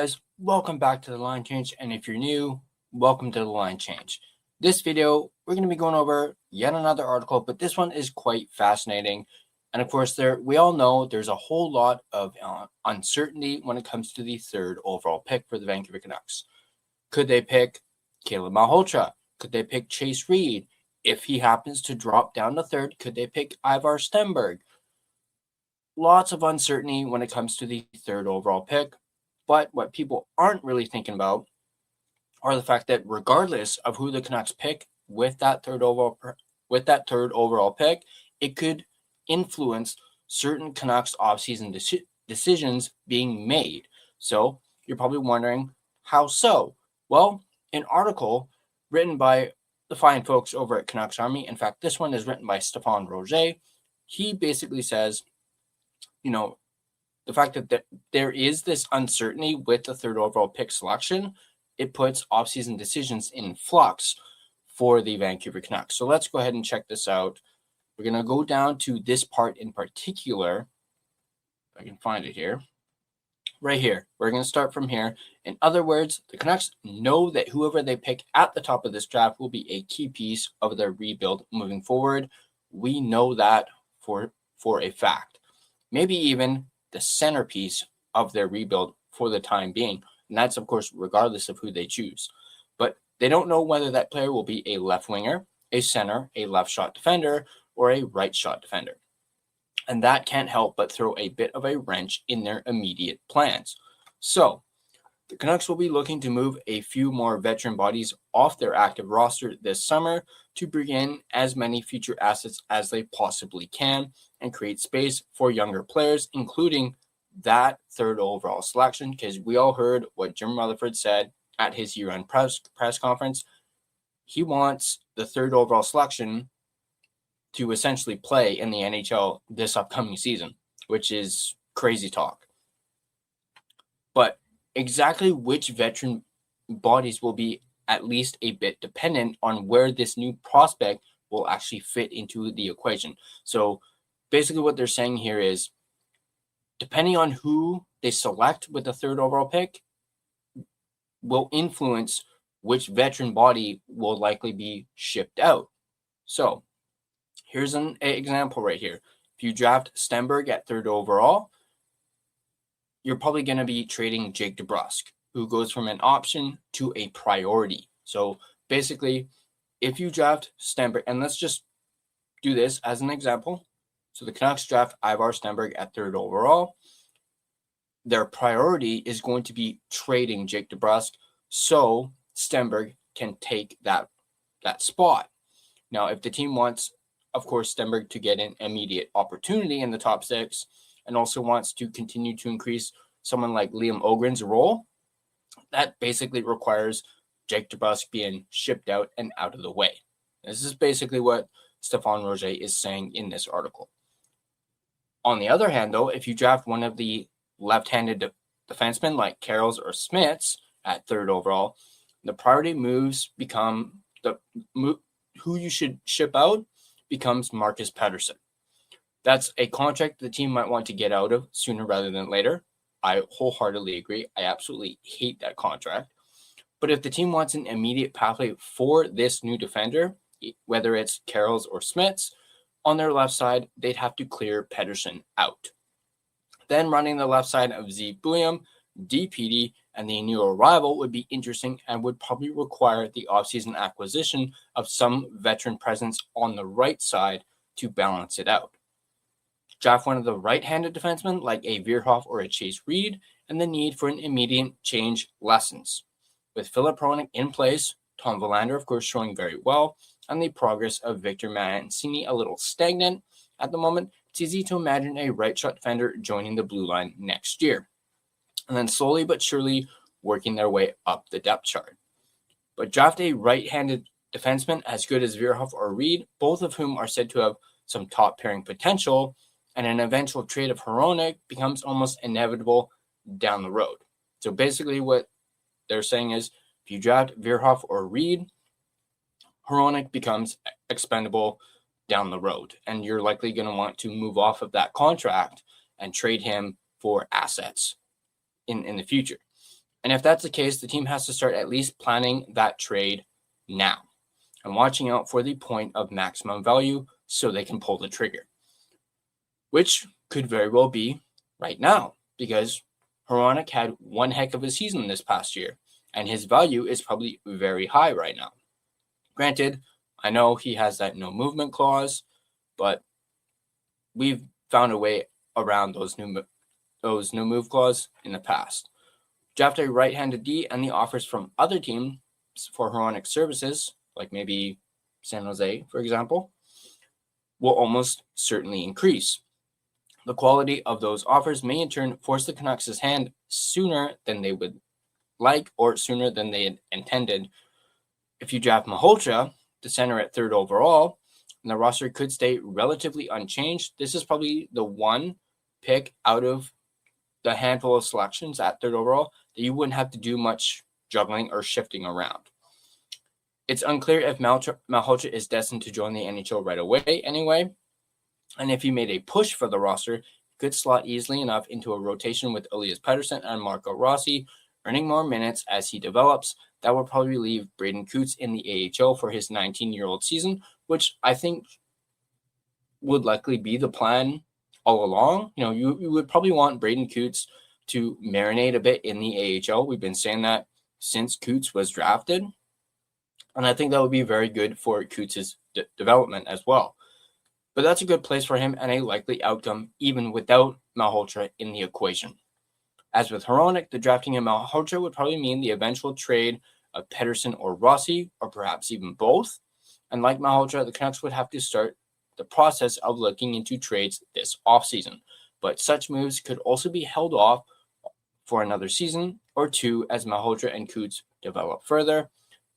guys, welcome back to the Line Change, and if you're new, welcome to the Line Change. This video, we're going to be going over yet another article, but this one is quite fascinating. And of course, we all know there's a whole lot of uncertainty when it comes to the third overall pick for the Vancouver Canucks. Could they pick Caleb Malhotra? Could they pick Chase Reid? If he happens to drop down to third, could they pick Ivar Stenberg? Lots of uncertainty when it comes to the third overall pick. But what people aren't really thinking about are the fact that regardless of who the Canucks pick with that third overall pick, it could influence certain Canucks offseason decisions being made. So you're probably wondering, how so? Well, an article written by the fine folks over at Canucks Army, in fact, this one is written by Stéphane Roger. He basically says, the fact that there is this uncertainty with the third overall pick selection, it puts offseason decisions in flux for the Vancouver Canucks. So let's go ahead and check this out. We're going to go down to this part in particular. If I can find it here. Right here. We're going to start from here. In other words, the Canucks know that whoever they pick at the top of this draft will be a key piece of their rebuild moving forward. We know that for a fact. Maybe even the centerpiece of their rebuild for the time being. And that's, of course, regardless of who they choose. But they don't know whether that player will be a left winger, a center, a left shot defender, or a right shot defender. And that can't help but throw a bit of a wrench in their immediate plans. So the Canucks will be looking to move a few more veteran bodies off their active roster this summer to bring in as many future assets as they possibly can and create space for younger players, including that third overall selection, because we all heard what Jim Rutherford said at his year-end press conference. He wants the third overall selection to essentially play in the NHL this upcoming season, which is crazy talk. But exactly which veteran bodies will be at least a bit dependent on where this new prospect will actually fit into the equation. So basically what they're saying here is, depending on who they select with the third overall pick, will influence which veteran body will likely be shipped out. So here's an example right here. If you draft Stenberg at third overall, you're probably going to be trading Jake DeBrusk, who goes from an option to a priority. So basically, if you draft Stenberg, and let's just do this as an example. So the Canucks draft Ivar Stenberg at third overall. Their priority is going to be trading Jake DeBrusk so Stenberg can take that spot. Now, if the team wants, of course, Stenberg to get an immediate opportunity in the top six, and also wants to continue to increase someone like Liam Ogren's role, that basically requires Jake DeBrusk being shipped out and out of the way. This is basically what Stéphane Roger is saying in this article. On the other hand, though, if you draft one of the left-handed defensemen like Carels or Smits at third overall, the priority moves become who you should ship out becomes Marcus Pettersson. That's a contract the team might want to get out of sooner rather than later. I wholeheartedly agree. I absolutely hate that contract. But if the team wants an immediate pathway for this new defender, whether it's Carels or Smits, on their left side, they'd have to clear Pettersson out. Then running the left side of Z Bulliam, DPD, and the new arrival would be interesting and would probably require the offseason acquisition of some veteran presence on the right side to balance it out. Draft one of the right-handed defensemen like a Verhoeff or a Chase Reid, and the need for an immediate change lessens. With Filip Hronek in place, Tom Willander, of course, showing very well, and the progress of Victor Mancini a little stagnant at the moment, it's easy to imagine a right-shot defender joining the blue line next year, and then slowly but surely working their way up the depth chart. But draft a right-handed defenseman as good as Verhoeff or Reid, both of whom are said to have some top-pairing potential, and an eventual trade of Hronek becomes almost inevitable down the road. So basically what they're saying is, if you draft Verhoeff or Reid, Hronek becomes expendable down the road, and you're likely going to want to move off of that contract and trade him for assets in the future. And if that's the case, the team has to start at least planning that trade now and watching out for the point of maximum value so they can pull the trigger, which could very well be right now because Hronek had one heck of a season this past year, and his value is probably very high right now. Granted, I know he has that no movement clause, but we've found a way around those no move clause in the past. Draft a right-handed D, and the offers from other teams for Hronek services, like maybe San Jose, for example, will almost certainly increase. The quality of those offers may in turn force the Canucks' hand sooner than they would like or sooner than they had intended. If you draft Malhotra, the center at 3rd overall, and the roster could stay relatively unchanged, this is probably the one pick out of the handful of selections at 3rd overall that you wouldn't have to do much juggling or shifting around. It's unclear if Malhotra is destined to join the NHL right away anyway, and if he made a push for the roster, he could slot easily enough into a rotation with Elias Pettersson and Marco Rossi, earning more minutes as he develops. That will probably leave Braden Coots in the AHL for his 19-year-old season, which I think would likely be the plan all along. You would probably want Braden Coots to marinate a bit in the AHL. We've been saying that since Coots was drafted, and I think that would be very good for Coots' development as well. But that's a good place for him and a likely outcome even without Malhotra in the equation. As with Hronek, the drafting of Malhotra would probably mean the eventual trade of Pettersson or Rossi, or perhaps even both. And like Malhotra, the Canucks would have to start the process of looking into trades this offseason. But such moves could also be held off for another season or two as Malhotra and Coots develop further.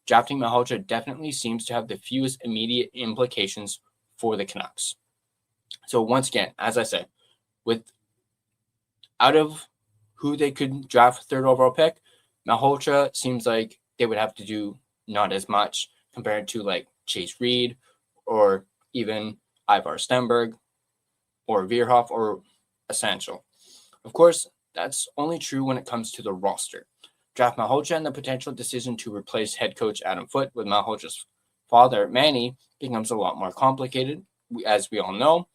Drafting Malhotra definitely seems to have the fewest immediate implications for the Canucks. So once again, as I said, out of who they could draft 3rd overall pick, Malhotra seems like they would have to do not as much compared to like Chase Reid or even Ivar Stenberg or Verhoeff or Essential. Of course, that's only true when it comes to the roster. Draft Malhotra and the potential decision to replace head coach Adam Foote with Malhotra's father, Manny, becomes a lot more complicated, as we all know.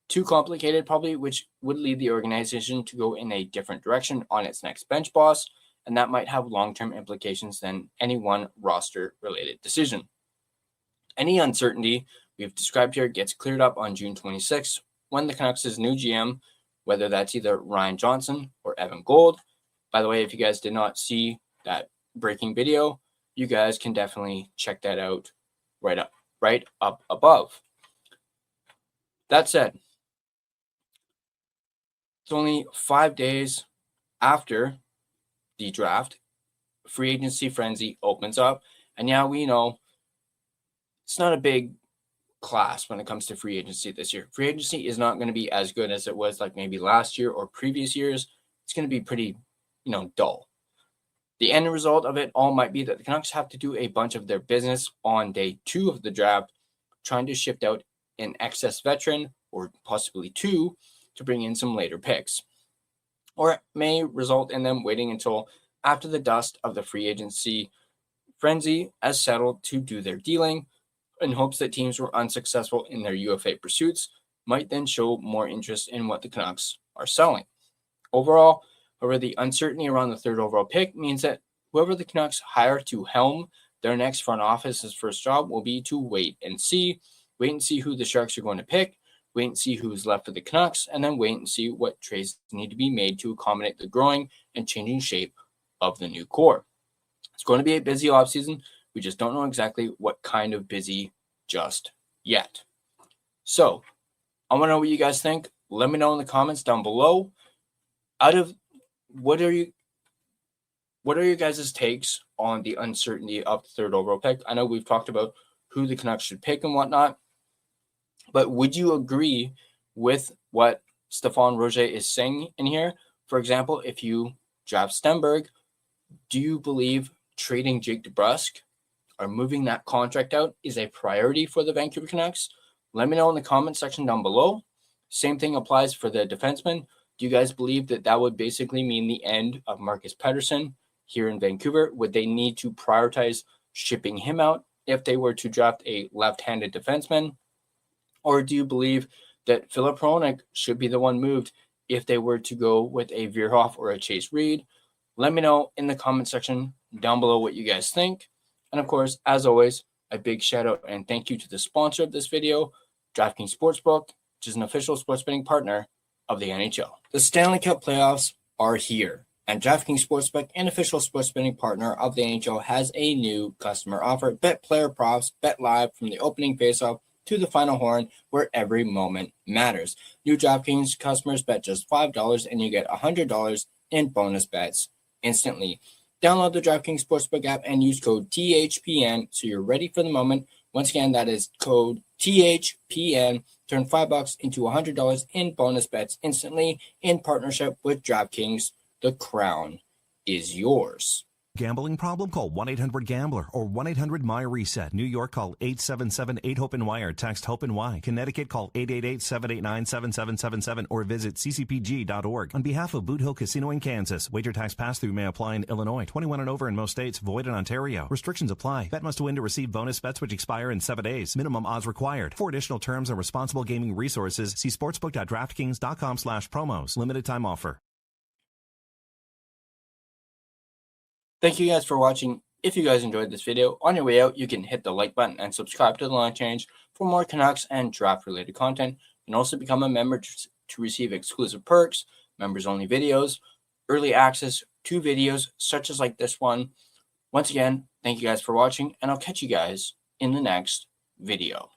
Too complicated, probably, which would lead the organization to go in a different direction on its next bench boss, and that might have long-term implications than any one roster-related decision. Any uncertainty we've described here gets cleared up on June 26th when the Canucks' new GM, whether that's either Ryan Johnson or Evan Gold. By the way, if you guys did not see that breaking video, you guys can definitely check that out right up above. That said, it's only 5 days after the draft. Free agency frenzy opens up, and now we know it's not a big class when it comes to free agency this year. Free agency is not going to be as good as it was like maybe last year or previous years. It's going to be pretty, dull. The end result of it all might be that the Canucks have to do a bunch of their business on day 2 of the draft, trying to shift out an excess veteran or possibly 2 to bring in some later picks. Or it may result in them waiting until after the dust of the free agency frenzy has settled to do their dealing, in hopes that teams who were unsuccessful in their UFA pursuits might then show more interest in what the Canucks are selling. Overall, however, the uncertainty around the 3rd overall pick means that whoever the Canucks hire to helm their next front office's first job will be to wait and see who the Sharks are going to pick, wait and see who's left for the Canucks, and then wait and see what trades need to be made to accommodate the growing and changing shape of the new core. It's going to be a busy offseason. We just don't know exactly what kind of busy just yet. So, I want to know what you guys think. Let me know in the comments down below. What are your guys' takes on the uncertainty of the 3rd overall pick? I know we've talked about who the Canucks should pick and whatnot, but would you agree with what Stéphane Roger is saying in here? For example, if you draft Stenberg, do you believe trading Jake DeBrusk or moving that contract out is a priority for the Vancouver Canucks? Let me know in the comment section down below. Same thing applies for the defenseman. Do you guys believe that would basically mean the end of Marcus Pettersson here in Vancouver? Would they need to prioritize shipping him out if they were to draft a left-handed defenseman? Or do you believe that Filip Hronek should be the one moved if they were to go with a Verhoeff or a Chase Reid? Let me know in the comment section down below what you guys think. And of course, as always, a big shout out and thank you to the sponsor of this video, DraftKings Sportsbook, which is an official sports betting partner of the NHL. The Stanley Cup playoffs are here, and DraftKings Sportsbook, an official sports betting partner of the NHL, has a new customer offer. Bet player props, bet live from the opening faceoff to the final horn, where every moment matters. New DraftKings customers bet just $5 and you get $100 in bonus bets instantly. Download the DraftKings Sportsbook app and use code THPN so you're ready for the moment. Once again, that is code THPN. Turn $5 into $100 in bonus bets instantly in partnership with DraftKings. The crown is yours. Gambling problem? Call 1-800-GAMBLER or 1-800-MY-RESET. New York, call 877-8-HOPE-NY or text HOPE-NY. Connecticut, call 888-789-7777 or visit ccpg.org. On behalf of Boot Hill Casino in Kansas, wager tax pass-through may apply in Illinois. 21 and over in most states. Void in Ontario. Restrictions apply. Bet must win to receive bonus bets which expire in 7 days. Minimum odds required. For additional terms and responsible gaming resources, see sportsbook.draftkings.com/promos. Limited time offer. Thank you guys for watching. If you guys enjoyed this video, on your way out, you can hit the like button and subscribe to the Line Change for more Canucks and draft-related content. And also become a member to receive exclusive perks, members-only videos, early access to videos such as like this one. Once again, thank you guys for watching, and I'll catch you guys in the next video.